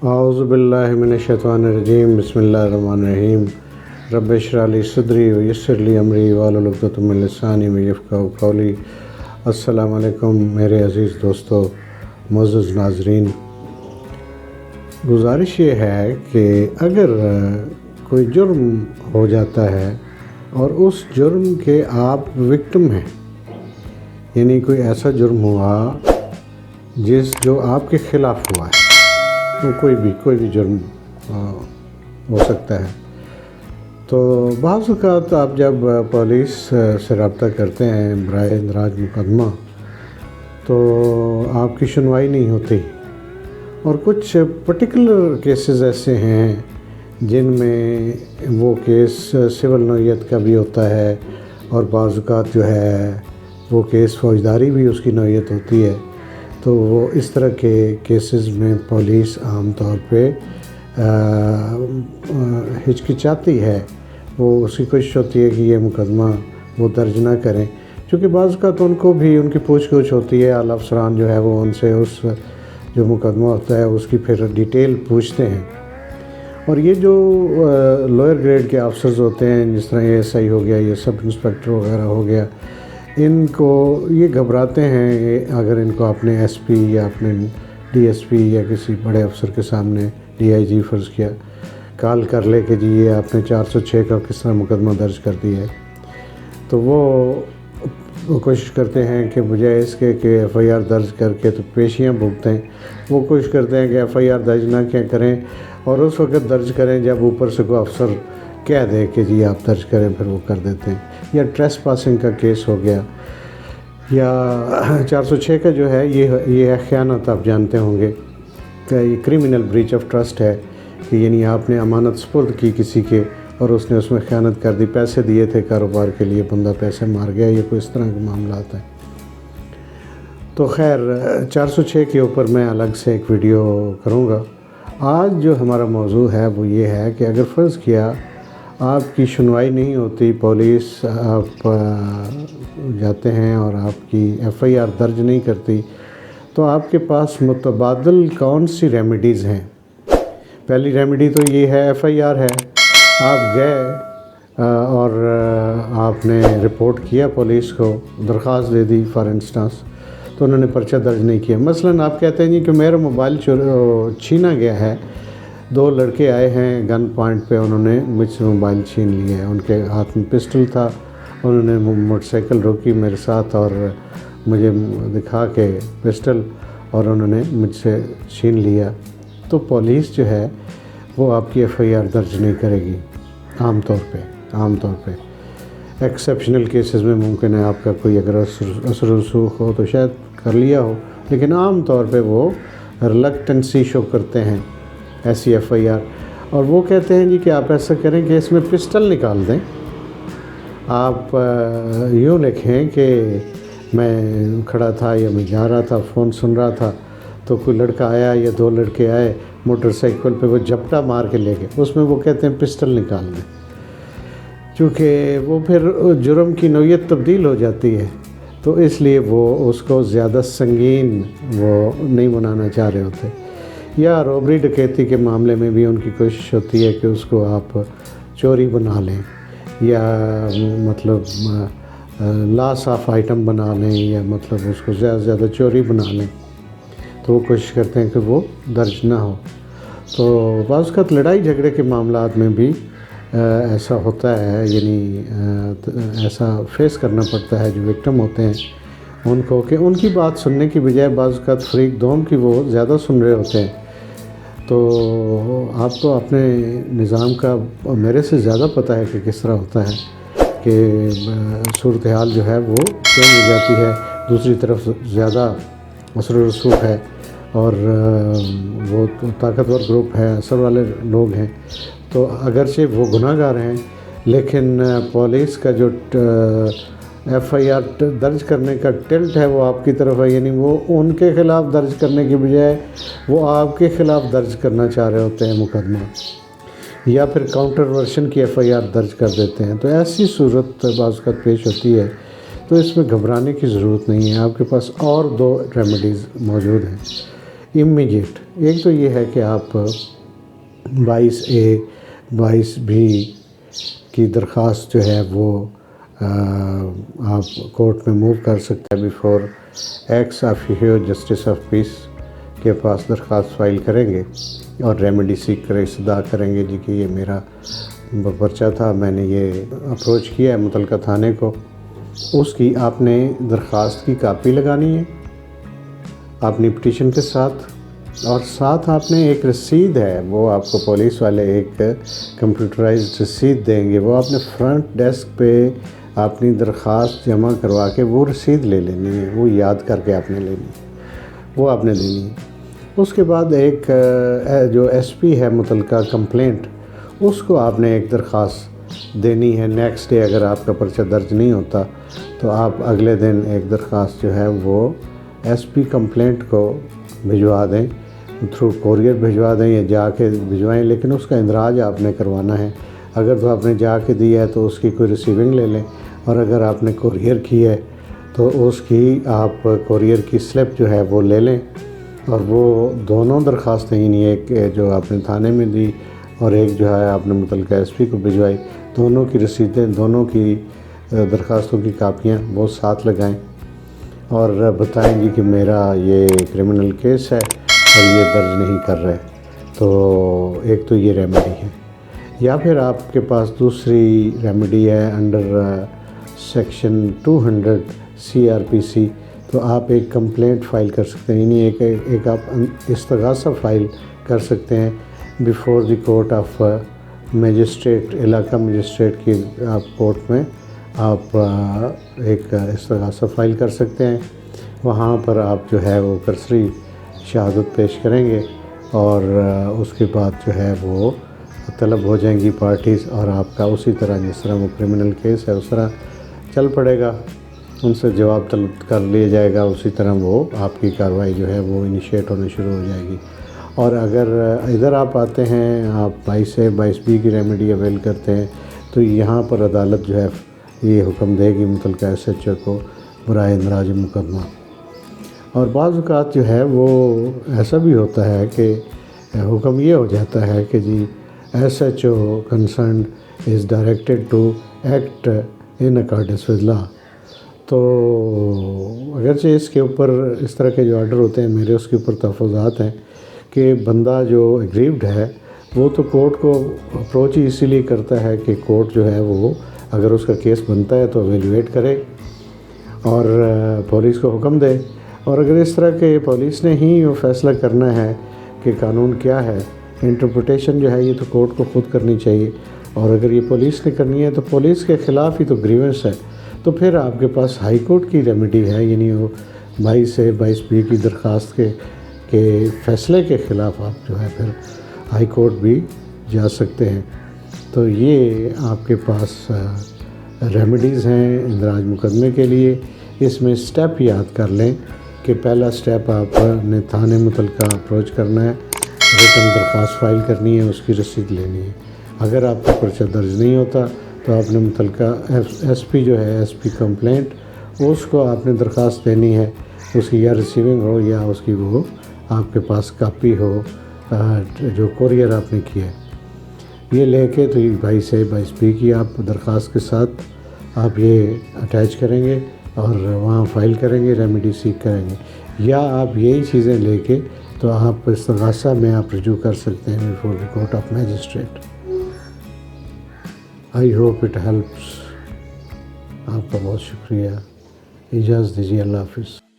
اعوذ باللہ من الشیطان الرجیم بسم اللہ الرحمن الرحیم رب اشرح لی صدری ویسر لی امری واحلل عقدۃ من لسانی یفقہوا قولی۔ السلام علیکم میرے عزیز دوستو، معزز ناظرین، گزارش یہ ہے کہ اگر کوئی جرم ہو جاتا ہے اور اس جرم کے آپ وکٹم ہیں، یعنی کوئی ایسا جرم ہوا جو آپ کے خلاف ہوا ہے، وہ کوئی بھی جرم ہو سکتا ہے، تو بعض اوقات آپ جب پولیس سے رابطہ کرتے ہیں برائے اندراج مقدمہ تو آپ کی سنوائی نہیں ہوتی، اور کچھ پرٹیکولر کیسز ایسے ہیں جن میں وہ کیس سول نوعیت کا بھی ہوتا ہے، اور بعض اوقات جو ہے وہ کیس فوجداری بھی اس کی نوعیت ہوتی ہے۔ تو وہ اس طرح کے کیسز میں پولیس عام طور پہ ہچکچاتی ہے، وہ اس کی کوشش ہوتی ہے کہ یہ مقدمہ وہ درج نہ کریں، چونکہ بعض اوقات ان کو بھی ان کی پوچھ گچھ ہوتی ہے، اعلیٰ افسران جو ہے وہ ان سے اس جو مقدمہ ہوتا ہے اس کی پھر ڈیٹیل پوچھتے ہیں، اور یہ جو لوئر گریڈ کے آفسرز ہوتے ہیں، جس طرح ایس آئی ہو گیا، یہ سب انسپیکٹر وغیرہ ہو گیا، ان کو یہ گھبراتے ہیں اگر ان کو اپنے ایس پی یا اپنے ڈی ایس پی یا کسی بڑے افسر کے سامنے ڈی آئی جی فرض کیا کال کر لے کہ جی یہ آپ نے 406 کا کس طرح مقدمہ درج کر دیا ہے، تو وہ کوشش کرتے ہیں کہ بجائے اس کے کہ ایف آئی آر درج کر کے تو پیشیاں بھگتیں، وہ کوشش کرتے ہیں کہ ایف آئی آر درج نہ کیا کریں اور اس وقت درج کریں جب اوپر سے کوئی افسر کہہ دے کہ جی آپ درج کریں، پھر وہ کر دیتے ہیں۔ یا ٹریس پاسنگ کا کیس ہو گیا، یا 406 کا جو ہے یہ خیانت، آپ جانتے ہوں گے کہ یہ کرمنل بریچ آف ٹرسٹ ہے، کہ یعنی آپ نے امانت سپرد کی کسی کے اور اس نے اس میں خیانت کر دی، پیسے دیے تھے کاروبار کے لیے، بندہ پیسے مار گیا، یہ کوئی اس طرح کے معاملات ہیں۔ تو خیر 406 کے اوپر میں الگ سے ایک ویڈیو کروں گا۔ آج جو ہمارا موضوع ہے وہ یہ ہے کہ اگر فرض کیا آپ کی سنوائی نہیں ہوتی، پولیس آپ جاتے ہیں اور آپ کی ایف آئی آر درج نہیں کرتی، تو آپ کے پاس متبادل کون سی ریمیڈیز ہیں؟ پہلی ریمیڈی تو یہ ہے، ایف آئی آر ہے، آپ گئے اور آپ نے رپورٹ کیا پولیس کو، درخواست دے دی فار انسٹنس، تو انہوں نے پرچہ درج نہیں کیا۔ مثلاً آپ کہتے ہیں جی کہ میرا موبائل چھینا گیا ہے، 2 لڑکے آئے ہیں گن پوائنٹ پہ، انہوں نے مجھ سے موبائل چھین لیا ہے، ان کے ہاتھ میں پسٹل تھا، انہوں نے موٹر سائیکل روکی میرے ساتھ اور مجھے دکھا کے پسٹل، اور انہوں نے مجھ سے چھین لیا، تو پولیس جو ہے وہ آپ کی ایف آئی آر درج نہیں کرے گی عام طور پہ۔ ایکسیپشنل کیسز میں ممکن ہے آپ کا کوئی اگر اثر رسوخ ہو تو شاید کر لیا ہو، لیکن عام طور پہ وہ ریلکٹنسی شو کرتے ہیں ایسی ایف آئی آر، اور وہ کہتے ہیں جی کہ آپ ایسا کریں کہ اس میں پسٹل نکال دیں، آپ یوں لکھیں کہ میں کھڑا تھا یا میں جا رہا تھا، فون سن رہا تھا، تو کوئی لڑکا آیا یا 2 لڑکے آئے موٹر سائیکل پہ، وہ جھپٹا مار کے لے گئے، اس میں وہ کہتے ہیں پسٹل نکال دیں، چونکہ وہ پھر جرم کی نوعیت تبدیل ہو جاتی ہے، تو اس لیے وہ اس کو زیادہ سنگین وہ نہیں بنانا چاہ رہے ہوتے۔ یا روبری ڈکیتی کے معاملے میں بھی ان کی کوشش ہوتی ہے کہ اس کو آپ چوری بنا لیں، یا مطلب لاس آف آئٹم بنا لیں، یا مطلب اس کو زیادہ سے زیادہ چوری بنا لیں، تو وہ کوشش کرتے ہیں کہ وہ درج نہ ہو۔ تو بعض اوقات لڑائی جھگڑے کے معاملات میں بھی ایسا ہوتا ہے، یعنی ایسا فیس کرنا پڑتا ہے جو وکٹم ہوتے ہیں ان کو، کہ ان کی بات سننے کی بجائے بعض اوقات فریق دوم کی وہ زیادہ سن رہے ہوتے ہیں۔ تو آپ کو اپنے نظام کا میرے سے زیادہ پتہ ہے کہ کس طرح ہوتا ہے کہ صورتحال جو ہے وہ چینج ہو جاتی ہے، دوسری طرف زیادہ اثر و رسوخ ہے، اور وہ طاقتور گروپ ہے، اثر والے لوگ ہیں، تو اگرچہ وہ گناہ گار ہیں، لیکن پولیس کا جو ایف آئی آر درج کرنے کا ٹلٹ ہے وہ آپ کی طرف ہے، یعنی وہ ان کے خلاف درج کرنے کی بجائے وہ آپ کے خلاف درج کرنا چاہ رہے ہوتے ہیں مقدمہ، یا پھر کاؤنٹر ورشن کی ایف آئی آر درج کر دیتے ہیں۔ تو ایسی صورت بعض اوقات پیش ہوتی ہے، تو اس میں گھبرانے کی ضرورت نہیں ہے، آپ کے پاس اور 2 ریمیڈیز موجود ہیں۔ امیجیٹ. ایک تو یہ ہے کہ آپ 22A 22B کی درخواست جو ہے وہ آپ کورٹ میں موو کر سکتے ہیں. Before ex officio justice of peace کے پاس درخواست فائل کریں گے اور ریمیڈی سیک کریں، استدعا کریں گے جی کہ یہ میرا پرچہ تھا، میں نے یہ اپروچ کیا ہے متعلقہ تھانے کو. اس کی آپ نے درخواست کی کاپی لگانی ہے اپنی پٹیشن کے ساتھ، اور ساتھ آپ نے ایک رسید ہے، وہ آپ کو پولیس والے ایک کمپیوٹرائزڈ رسید دیں گے، وہ آپ نے فرنٹ ڈیسک پہ اپنی درخواست جمع کروا کے وہ رسید لے لینی ہے، وہ یاد کر کے آپ نے لینی ہے، وہ آپ نے دینی ہے. اس کے بعد ایک جو ایس پی ہے متعلقہ کمپلینٹ، اس کو آپ نے ایک درخواست دینی ہے. نیکسٹ ڈے اگر آپ کا پرچہ درج نہیں ہوتا تو آپ اگلے دن ایک درخواست جو ہے وہ ایس پی کمپلینٹ کو بھجوا دیں، تھرو کوریئر بھجوا دیں یا جا کے بھجوائیں، لیکن اس کا اندراج آپ نے کروانا ہے. اگر تو آپ نے جا کے دی ہے تو اس کی کوئی ریسیونگ لے لیں، اور اگر آپ نے کوریئر کی ہے تو اس کی آپ کوریئر کی سلپ جو ہے وہ لے لیں. اور وہ دونوں درخواستیں، یعنی ایک جو آپ نے تھانے میں دی اور ایک جو ہے آپ نے متعلقہ ایس پی کو بھجوائی، دونوں کی رسیدیں، دونوں کی درخواستوں کی کاپیاں وہ ساتھ لگائیں اور بتائیں گی کہ میرا یہ کرمنل کیس ہے اور یہ درج نہیں کر رہے. تو ایک تو یہ ریمیڈی ہے. یا پھر آپ کے پاس دوسری ریمیڈی ہے انڈر سیکشن 200 CRPC، تو آپ ایک کمپلینٹ فائل کر سکتے ہیں، یعنی ایک آپ استغاثہ فائل کر سکتے ہیں before the court of magistrate, علاقہ مجسٹریٹ کی آپ کورٹ میں آپ ایک استغاثہ فائل کر سکتے ہیں. وہاں پر آپ جو ہے وہ کرسری شہادت پیش کریں گے اور اس کے بعد جو ہے وہ طلب ہو جائیں گی پارٹیز، اور آپ کا اسی طرح جس طرح وہ کرمنل کیس ہے اس طرح چل پڑے گا، ان سے جواب طلب کر لیا جائے گا، اسی طرح وہ آپ کی کارروائی جو ہے وہ انیشیٹ ہونا شروع ہو جائے گی. اور اگر ادھر آپ آتے ہیں، آپ 22A 22B کی ریمیڈی اویل کرتے ہیں، تو یہاں پر عدالت جو ہے یہ حکم دے گی متعلقہ SHO کو برائے اندراج مقدمہ. اور بعض اوقات جو ہے وہ ایسا بھی ہوتا ہے کہ حکم یہ ہو جاتا ہے کہ جی SHO concerned is directed to act in accordance with law. تو اگرچہ اس کے اوپر اس طرح کے جو آرڈر ہوتے ہیں میرے اس کے اوپر تحفظات ہیں کہ بندہ جو اگریوڈ ہے وہ تو کورٹ کو اپروچ ہی اسی لیے کرتا ہے کہ کورٹ جو ہے وہ اگر اس کا کیس بنتا ہے تو ایویلویٹ کرے اور پولیس کو حکم دے. اور اگر اس طرح کے پولیس نے ہی وہ فیصلہ کرنا ہے کہ قانون کیا ہے، انٹرپریٹیشن جو ہے یہ تو کورٹ کو خود کرنی چاہیے. اور اگر یہ پولیس نے کرنی ہے تو پولیس کے خلاف ہی تو گریونس ہے، تو پھر آپ کے پاس ہائی کورٹ کی ریمیڈی ہے، یعنی وہ 22A 22B کی درخواست کے فیصلے کے خلاف آپ جو ہے پھر ہائی کورٹ بھی جا سکتے ہیں. تو یہ آپ کے پاس ریمیڈیز ہیں اندراج مقدمے کے لیے. اس میں سٹیپ یاد کر لیں کہ پہلا سٹیپ آپ نے تھانے متعلقہ اپروچ کرنا ہے، ریٹن درخواست فائل کرنی ہے، اس کی رسید لینی ہے. اگر آپ کا پرچہ درج نہیں ہوتا تو آپ نے متعلقہ ایس پی جو ہے ایس پی کمپلینٹ اس کو آپ نے درخواست دینی ہے، اس کی یا ریسیونگ ہو یا اس کی وہ آپ کے پاس کاپی ہو جو کوریئر آپ نے کیا ہے. یہ لے کے تو 22A 22B کی آپ درخواست کے ساتھ آپ یہ اٹیچ کریں گے اور وہاں فائل کریں گے، ریمیڈی سیک کریں گے. یا آپ یہی چیزیں لے کے تو آپ استغاثہ میں آپ رجوع کر سکتے ہیں before the court of magistrate. I hope it helps. آپ کا بہت شکریہ. اجازت دیجیے. اللہ حافظ.